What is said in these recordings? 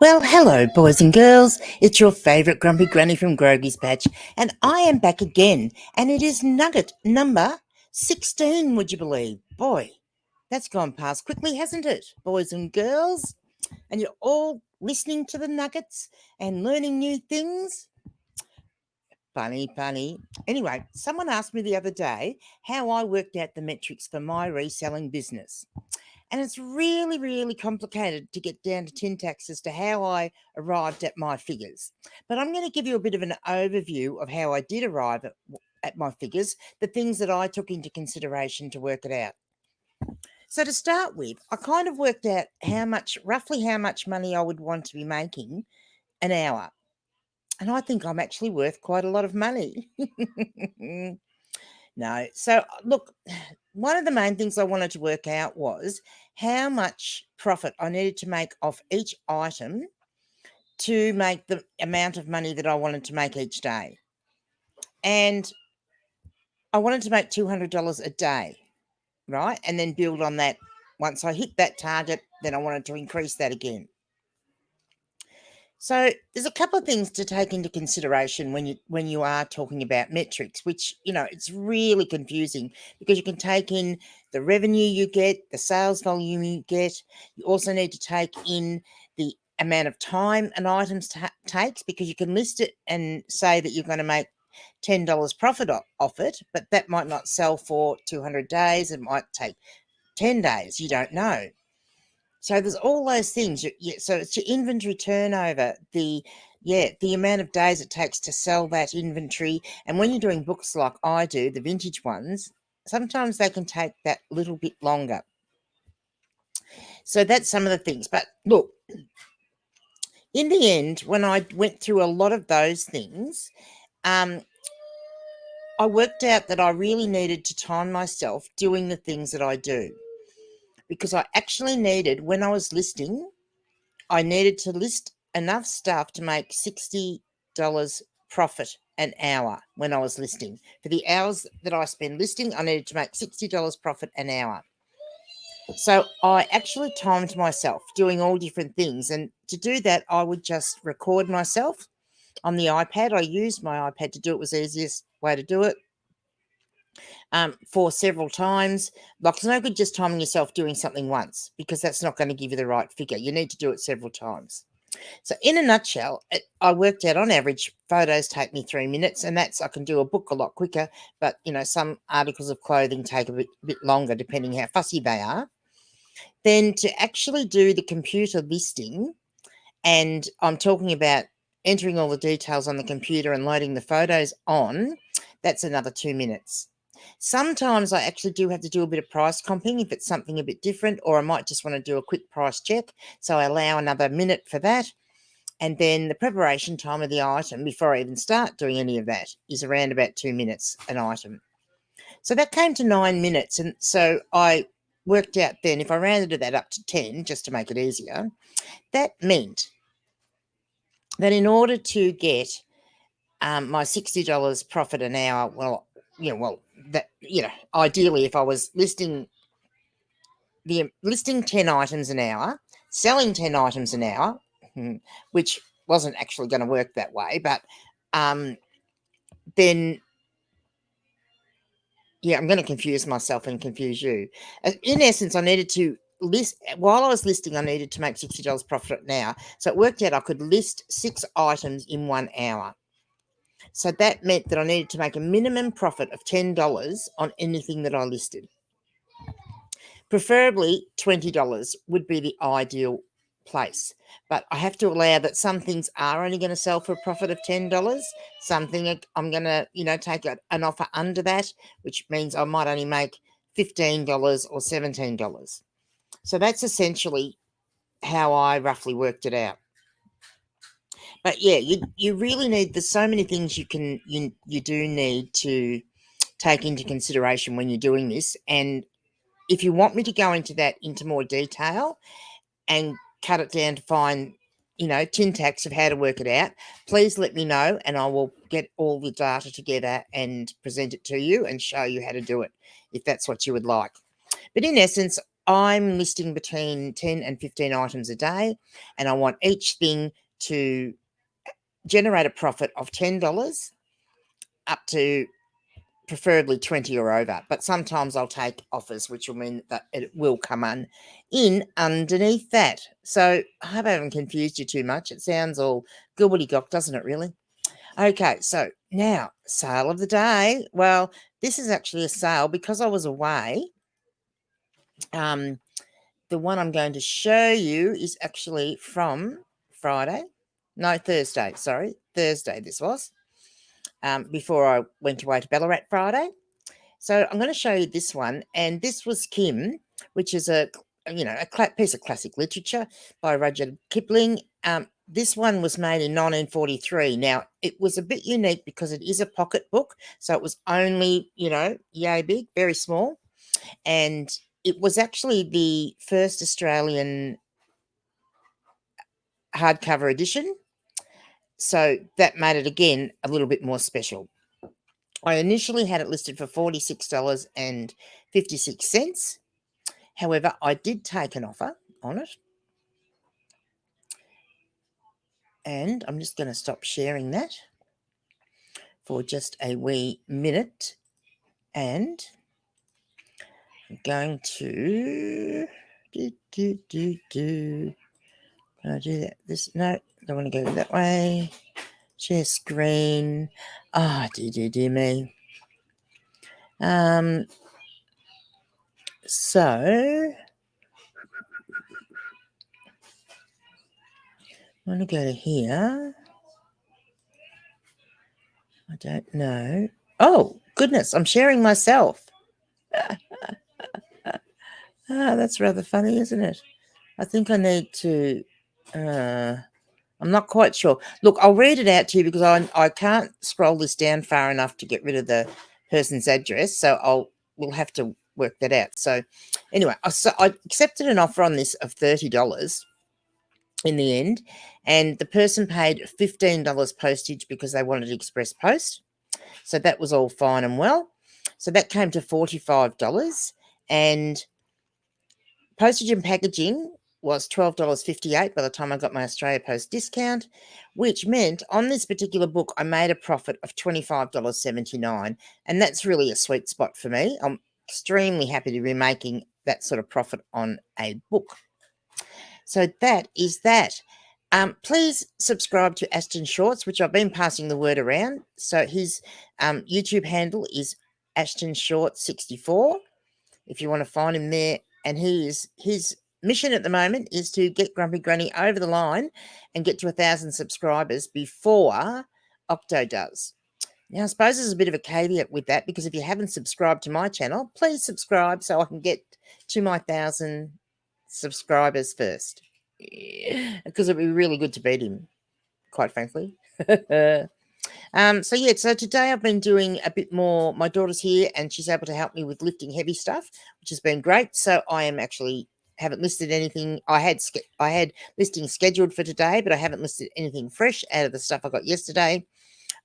Well, hello, boys and girls. It's your favourite grumpy granny from Grogy's Patch, and I am back again, and it is Nugget number 16, would you believe? Boy, that's gone past quickly, hasn't it, boys and girls? And you're all listening to the Nuggets and learning new things? Funny. Anyway, someone asked me the other day how I worked out the metrics for my reselling business. And it's really complicated to get down to tin tacks as to how I arrived at my figures. But I'm going to give you a bit of an overview of how I did arrive at my figures, the things that I took into consideration to work it out. So to start with, I kind of worked out roughly how much money I would want to be making an hour. And I think I'm actually worth quite a lot of money. No. So, look, one of the main things I wanted to work out was how much profit I needed to make off each item to make the amount of money that I wanted to make each day. And I wanted to make $200 a day, right? And then build on that. Once I hit that target, then I wanted to increase that again. So there's a couple of things to take into consideration when you are talking about metrics, which, it's really confusing because you can take in the revenue you get, the sales volume you get. You also need to take in the amount of time an item takes, because you can list it and say that you're going to make $10 profit off it, but that might not sell for 200 days. It might take 10 days. You don't know. So there's all those things. So it's your inventory turnover, the amount of days it takes to sell that inventory. And when you're doing books like I do, the vintage ones, sometimes they can take that little bit longer. So that's some of the things. But look, in the end, when I went through a lot of those things, I worked out that I really needed to time myself doing the things that I do, because I actually needed, when I was listing, I needed to list enough stuff to make $60 profit an hour when I was listing. For the hours that I spend listing, I needed to make $60 profit an hour. So I actually timed myself doing all different things. And to do that, I would just record myself on the iPad. I used my iPad to do it. It was the easiest way to do it. For several times. Like, it's no good just timing yourself doing something once, because that's not going to give you the right figure. You need to do it several times. So in a nutshell, I worked out on average photos take me 3 minutes, and I can do a book a lot quicker, but some articles of clothing take a bit longer depending how fussy they are. Then to actually do the computer listing, and I'm talking about entering all the details on the computer and loading the photos on, that's another 2 minutes. Sometimes I actually do have to do a bit of price comping if it's something a bit different, or I might just want to do a quick price check. So I allow another minute for that. And then the preparation time of the item before I even start doing any of that is around about 2 minutes an item. So that came to 9 minutes. And so I worked out then, if I rounded that up to 10, just to make it easier, that meant that in order to get my $60 profit an hour, ideally, if I was listing 10 items an hour, selling 10 items an hour, which wasn't actually going to work that way, but then, I'm going to confuse myself and confuse you. In essence, I needed to list, while I was listing, I needed to make $60 profit an hour. So it worked out I could list 6 items in 1 hour. So that meant that I needed to make a minimum profit of $10 on anything that I listed. Preferably $20 would be the ideal place, but I have to allow that some things are only going to sell for a profit of $10. Something I'm going to, take an offer under that, which means I might only make $15 or $17. So that's essentially how I roughly worked it out. But you really need, there's so many things you do need to take into consideration when you're doing this. And if you want me to go into more detail and cut it down to find, tin tacks of how to work it out, please let me know, and I will get all the data together and present it to you and show you how to do it, if that's what you would like. But in essence, I'm listing between 10 and 15 items a day, and I want each thing to generate a profit of $10 up to preferably 20 or over. But sometimes I'll take offers, which will mean that it will come in underneath that. So I hope I haven't confused you too much. It sounds all gobbledygook, doesn't it, really? Okay, so now, sale of the day. Well, this is actually a sale because I was away. The one I'm going to show you is actually from Thursday, Thursday this was, before I went away to Ballarat Friday. So I'm going to show you this one, and this was Kim, which is a piece of classic literature by Rudyard Kipling. This one was made in 1943. Now, it was a bit unique because it is a pocket book, so it was only, yay big, very small, and it was actually the first Australian hardcover edition, so that made it, again, a little bit more special. I initially had it listed for $46.56. However, I did take an offer on it. And I'm just going to stop sharing that for just a wee minute. And I'm going to Can I do that? No, don't want to go that way. Share screen. Dear me. So I want to go to here. I don't know. Oh, goodness, I'm sharing myself. That's rather funny, isn't it? I think I need to, I'm not quite sure. Look, I'll read it out to you because I can't scroll this down far enough to get rid of the person's address. So we'll have to work that out. So anyway, I accepted an offer on this of $30 in the end, and the person paid $15 postage because they wanted express post. So that was all fine and well. So that came to $45, and postage and packaging was $12.58 by the time I got my Australia Post discount, which meant on this particular book, I made a profit of $25.79. And that's really a sweet spot for me. I'm extremely happy to be making that sort of profit on a book. So that is that. Please subscribe to Ashton Shorts, which I've been passing the word around. So his YouTube handle is Ashton Shorts 64. If you want to find him there, and his mission at the moment is to get Grumpy Granny over the line and get to 1,000 subscribers before Octo does. Now, I suppose there's a bit of a caveat with that, because if you haven't subscribed to my channel, please subscribe so I can get to my 1,000 subscribers first, because it'd be really good to beat him, quite frankly. So today I've been doing a bit more. My daughter's here and she's able to help me with lifting heavy stuff, which has been great. So I am actually haven't listed anything. I had listings scheduled for today, but I haven't listed anything fresh out of the stuff I got yesterday.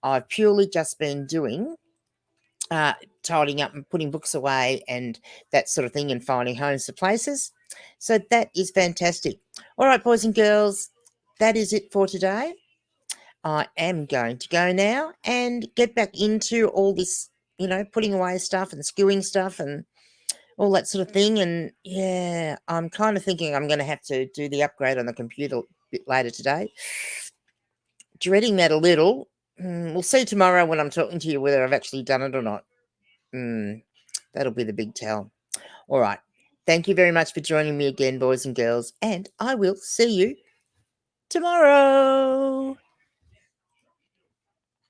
I've purely just been doing tidying up and putting books away and that sort of thing, and finding homes for places. So that is fantastic. All right, boys and girls, that is it for today. I am going to go now and get back into all this, putting away stuff and skewing stuff and all that sort of thing. And yeah, I'm kind of thinking I'm going to have to do the upgrade on the computer a bit later today. Dreading that a little. We'll see tomorrow when I'm talking to you whether I've actually done it or not. That'll be the big tell. All right. Thank you very much for joining me again, boys and girls, and I will see you tomorrow.